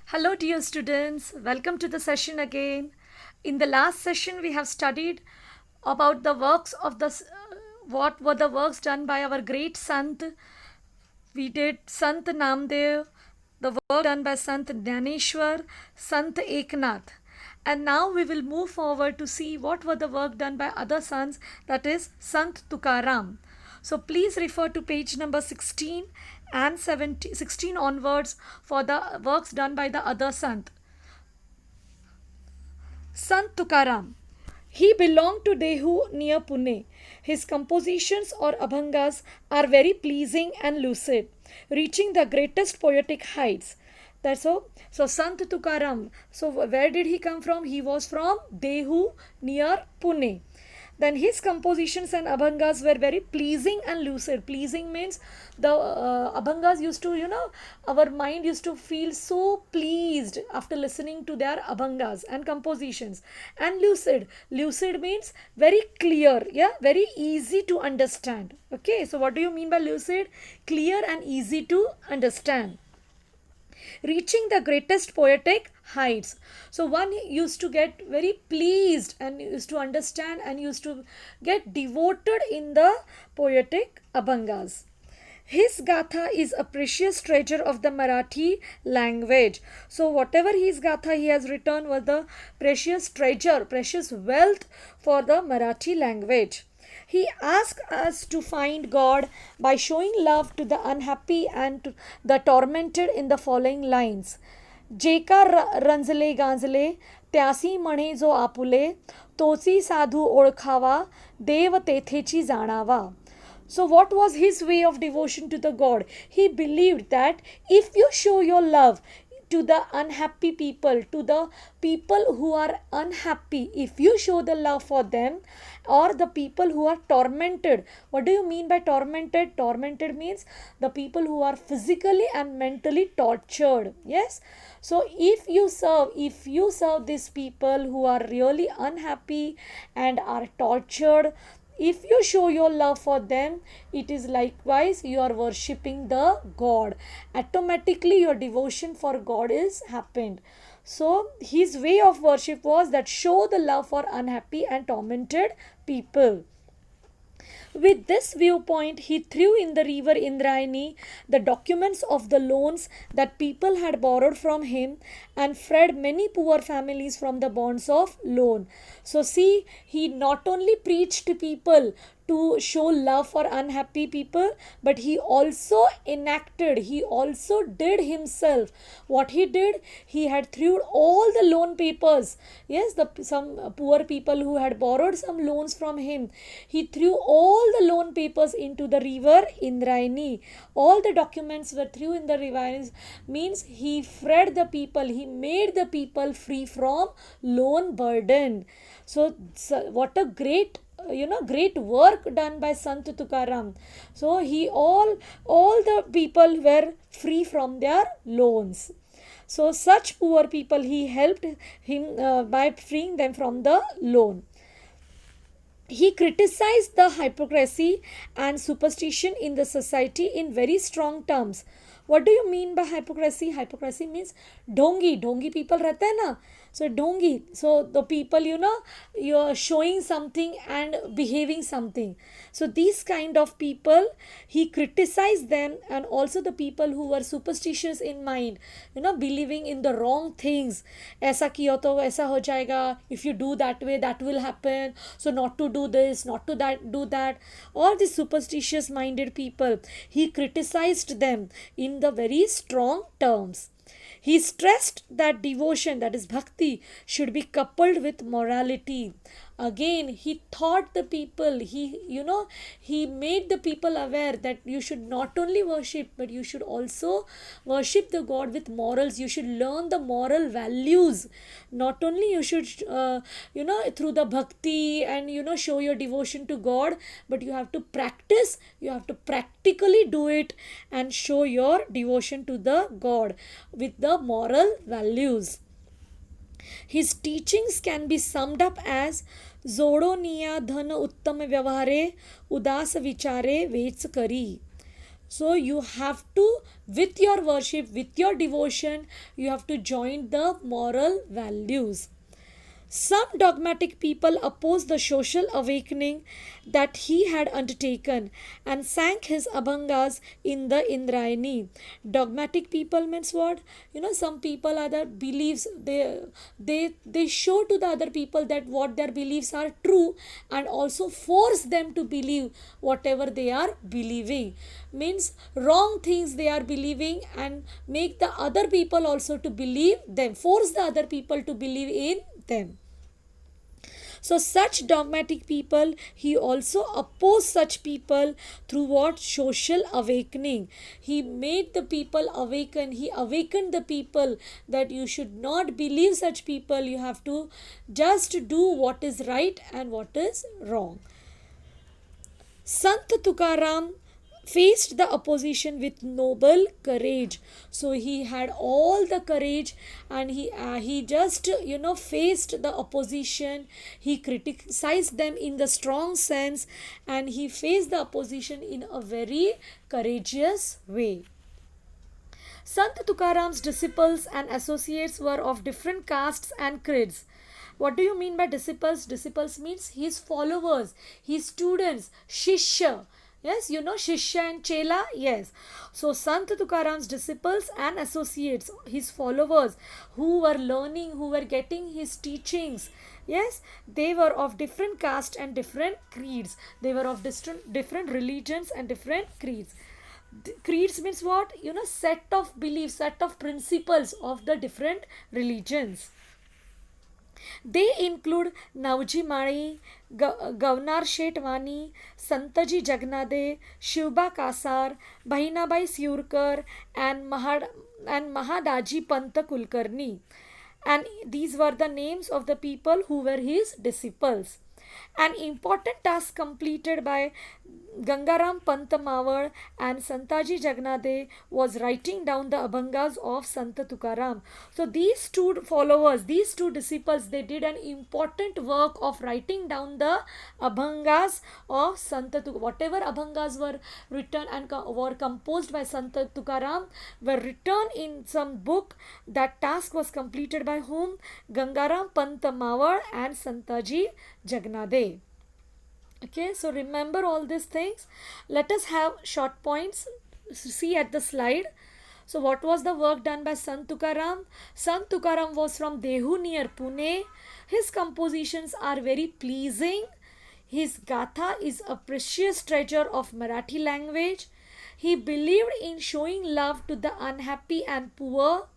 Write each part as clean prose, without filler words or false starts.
Hello, dear students. Welcome to the session again. In the last session, we have studied about the works of what were the works done by our great Sant. We did Sant Namdev, the work done by Sant Dhaneshwar, Sant Eknath. And now we will move forward to see what were the work done by other sons, that is Sant Tukaram. So please refer to page number 16 and 16 onwards for the works done by the other Sant. Sant Tukaram. He belonged to Dehu near Pune. His compositions or abhangas are very pleasing and lucid, reaching the greatest poetic heights. That's all. So Sant Tukaram. So where did he come from? He was from Dehu near Pune. Then his compositions and abhangas were very pleasing and lucid. Pleasing means the abhangas used to, our mind used to feel so pleased after listening to their abhangas and compositions. And lucid. Lucid means very clear, yeah, very easy to understand. Okay, so what do you mean by lucid? Clear and easy to understand, reaching the greatest poetic heights. So one used to get very pleased and used to understand and used to get devoted in the poetic abhangas. His gatha is a precious treasure of the Marathi language. So whatever his gatha he has written was the precious treasure, precious wealth for the Marathi language. He asks us to find God by showing love to the unhappy and to the tormented in the following lines. जेका रंजले गांजले त्यासी म्हणे जो आपुले तोची साधू ओळखावा देव तेथेची जाणावा. So what was his way of devotion to the God? He believed that if you show your love to the unhappy people, to the people who are unhappy, if you show the love for them, or the people who are tormented. What do you mean by tormented? Tormented means the people who are physically and mentally tortured. Yes. So if you serve these people who are really unhappy and are tortured, if you show your love for them, it is likewise you are worshipping the God. Automatically your devotion for God is happened. So his way of worship was that show the love for unhappy and tormented people. With this viewpoint, he threw in the river Indrayani the documents of the loans that people had borrowed from him and freed many poor families from the bonds of loan. So see, he not only preached to people to show love for unhappy people, but he also enacted, he also did himself. What he did, he had threw all the loan papers. Yes, some poor people who had borrowed some loans from him, he threw all the loan papers into the river Indrayani. All the documents were threw in the river, means he freed the people, he made the people free from loan burden. So what a great great work done by Sant Tukaram. So he all the people were free from their loans. So such poor people he helped him by freeing them from the loan. He criticized the hypocrisy and superstition in the society in very strong terms. What do you mean by hypocrisy? Hypocrisy means ढोंगी. ढोंगी people रहते हैं ना. So ढोंगी. So the people, you are showing something and behaving something. So these kind of people, he criticized them, and also the people who were superstitious in mind, believing in the wrong things. ऐसा किया तो ऐसा हो जाएगा. If you do that way, that will happen. So not to do this, not to do that. All these superstitious minded people, he criticized them in the very strong terms. He stressed that devotion, that is bhakti, should be coupled with morality. Again, he taught the people, he made the people aware that you should not only worship, but you should also worship the God with morals. You should learn the moral values. Not only you should, through the bhakti and, show your devotion to God, but you have to practice, you have to practically do it and show your devotion to the God with the moral values. His teachings can be summed up as जोडो निया धन उत्तम व्यवहारे उदास विचारे vetch करी. So you have to, with your worship, with your devotion, you have to join the moral values. Some dogmatic people opposed the social awakening that he had undertaken and sank his abhangas in the Indrayani. Dogmatic people means what? Some people other beliefs, they show to the other people that what their beliefs are true, and also force them to believe whatever they are believing. Means wrong things they are believing, and make the other people also to believe them, force the other people to believe in them. So such dogmatic people, he also opposed such people through what? Social awakening. He made the people awaken. He awakened the people that you should not believe such people. You have to just do what is right and what is wrong. Sant Tukaram faced the opposition with noble courage. So he had all the courage, and he just faced the opposition. He criticized them in the strong sense, and he faced the opposition in a very courageous way. Sant Tukaram's disciples and associates were of different castes and creeds. What do you mean by disciples? Disciples means his followers, his students, Shishya. Yes, Shishya and Chela? Yes. So Sant Tukaram's disciples and associates, his followers, who were learning, who were getting his teachings, yes, they were of different caste and different creeds. They were of different religions and different creeds. Creeds means what? Set of beliefs, set of principles of the different religions. They include Navji Mani, Gavnar Shetwani, Santaji Jagnade, Shivba Kasar, Bahinabai Siurkar, and Mahadaji Panta Kulkarni. And these were the names of the people who were his disciples. An important task completed by Gangaram Panta Mawar and Santaji Jagnade was writing down the Abhangas of Sant Tukaram. So these two followers, these two disciples, they did an important work of writing down the Abhangas of Sant Tukaram. Whatever Abhangas were written and were composed by Sant Tukaram were written in some book. That task was completed by whom? Gangaram Panta Mawar and Santaji Jagnade. Okay, so remember all these things. Let us have short points. See at the slide. So what was the work done by Sant Tukaram? Sant Tukaram was from Dehu near Pune. His compositions are very pleasing. His Gatha is a precious treasure of Marathi language. He believed in showing love to the unhappy and poor.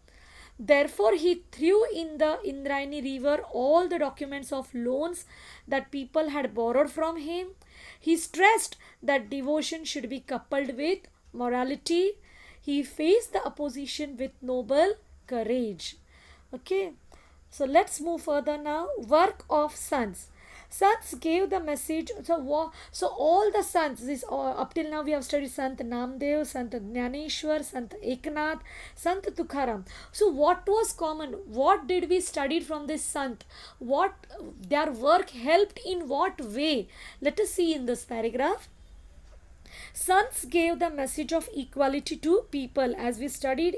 Therefore, he threw in the Indrayani river all the documents of loans that people had borrowed from him. He stressed that devotion should be coupled with morality. He faced the opposition with noble courage. Okay, so let's move further now. Work of sons. Sons gave the message. So all the sons, this up till now we have studied Sant Namdev, Sant Jnaneshwar, Sant Eknath, Sant Tukaram. So what was common? What did we study from this Sant? What their work helped in what way? Let us see in this paragraph. Sons gave the message of equality to people. As we studied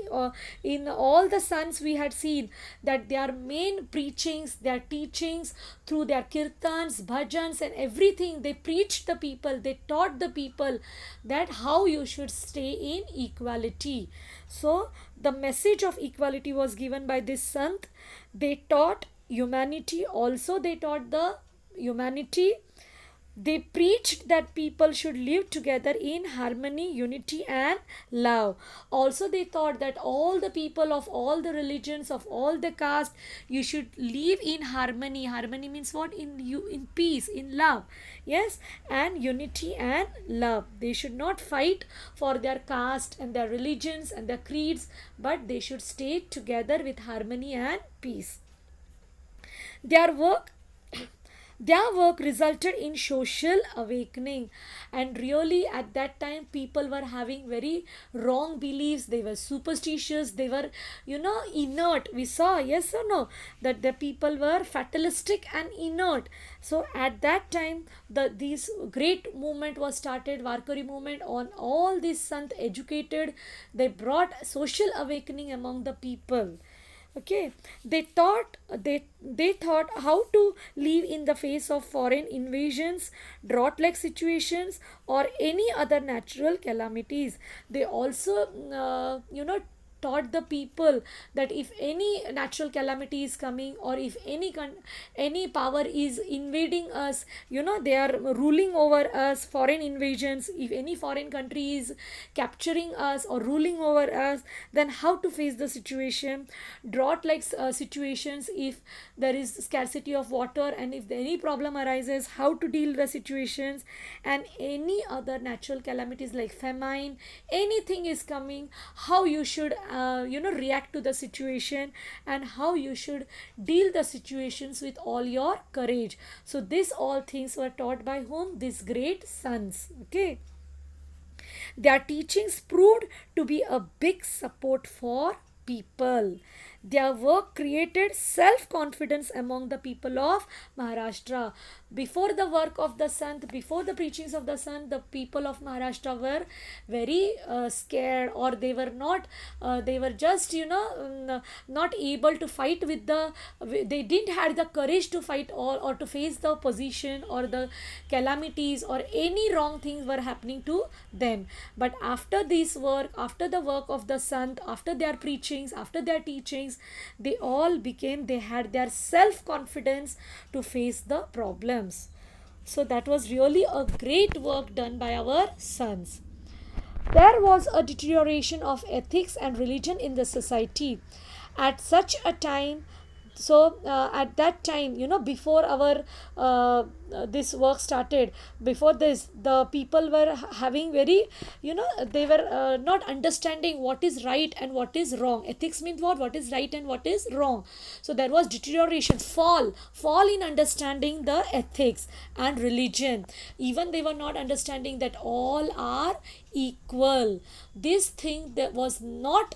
in all the sons, we had seen that their main preachings, their teachings through their kirtans, bhajans and everything, they preached the people, they taught the people that how you should stay in equality. So the message of equality was given by this sant. They taught humanity, also they taught the humanity. They preached that people should live together in harmony, unity and love. Also they thought that all the people of all the religions, of all the caste, you should live in harmony. Harmony means what? In peace, in love. Yes, and unity and love. They should not fight for their caste and their religions and their creeds, but they should stay together with harmony and peace. Their work Their work resulted in social awakening, and really at that time people were having very wrong beliefs. They were superstitious, they were, inert. We saw, yes or no, that the people were fatalistic and inert. So at that time this great movement was started, Warkari movement. On all these sant educated, they brought social awakening among the people. Okay, they thought how to live in the face of foreign invasions, drought like situations, or any other natural calamities. They also taught the people that if any natural calamity is coming, or if any power is invading us, they are ruling over us, foreign invasions, if any foreign country is capturing us or ruling over us, then how to face the situation. Drought like situations, if there is scarcity of water, and if any problem arises, how to deal the situations. And any other natural calamities like famine, anything is coming, how you should react to the situation, and how you should deal the situations with all your courage. So this all things were taught by whom? These great sons. Okay, their teachings proved to be a big support for people. Their work created self confidence among the people of Maharashtra. Before the work of the Sant, before the preachings of the Sant, the people of Maharashtra were very scared, or they were not, they were just, not able to fight with the, they didn't have the courage to fight, or to face the opposition or the calamities, or any wrong things were happening to them. But after this work, after the work of the Sant, after their preachings, after their teachings, they had their self confidence to face the problems. So that was really a great work done by our sons. There was a deterioration of ethics and religion in the society at such a time. So at that time, before our this work started, before this, the people were having very, they were not understanding what is right and what is wrong. Ethics means what is right and what is wrong. So there was deterioration, fall in understanding the ethics and religion. Even they were not understanding that all are equal. This thing that was not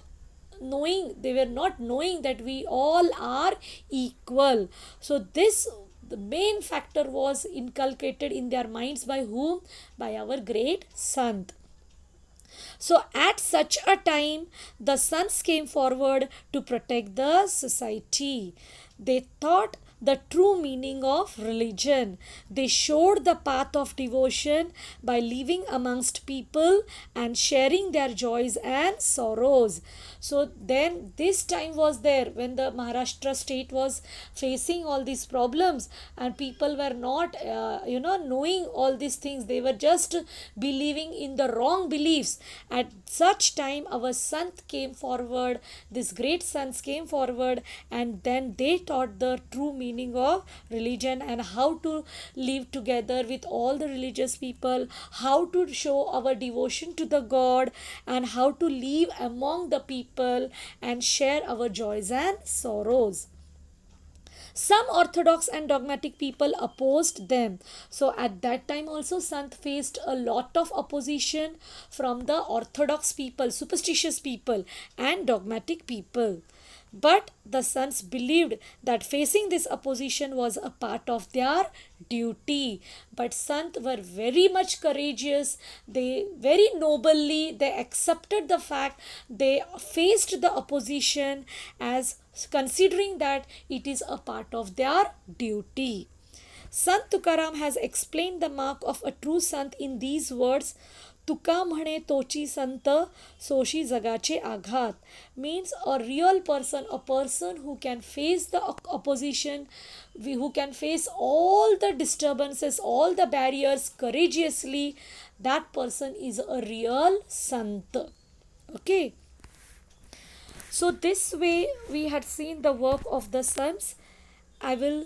knowing, they were not knowing that we all are equal. So this, the main factor was inculcated in their minds by whom? By our great Sant. So at such a time, the sons came forward to protect the society. They taught the true meaning of religion. They showed the path of devotion by living amongst people and sharing their joys and sorrows. So then this time was there when the Maharashtra state was facing all these problems, and people were not knowing all these things. They were just believing in the wrong beliefs. At such time our sant came forward, these great sons came forward, and then they taught the true meaning of religion, and how to live together with all the religious people, how to show our devotion to the God, and how to live among the people and share our joys and sorrows. Some orthodox and dogmatic people opposed them. So at that time also Sant faced a lot of opposition from the orthodox people, superstitious people, and dogmatic people. But the sons believed that facing this opposition was a part of their duty. But Sant were very much courageous. They very nobly they accepted the fact, they faced the opposition as considering that it is a part of their duty. Sant Tukaram has explained the mark of a true Sant in these words. तुका म्हणे तोची संत सोशी जगाचे आघात. Means a real person, a person who can face the opposition, who can face all the disturbances, all the barriers courageously, that person is a real sant. Okay, so this way we had seen the work of the sons. I will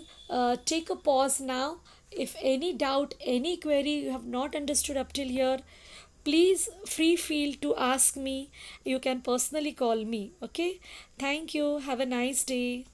take a pause now. If any doubt, any query you have not understood up till here, please free feel to ask me. You can personally call me. Okay, thank you. Have a nice day.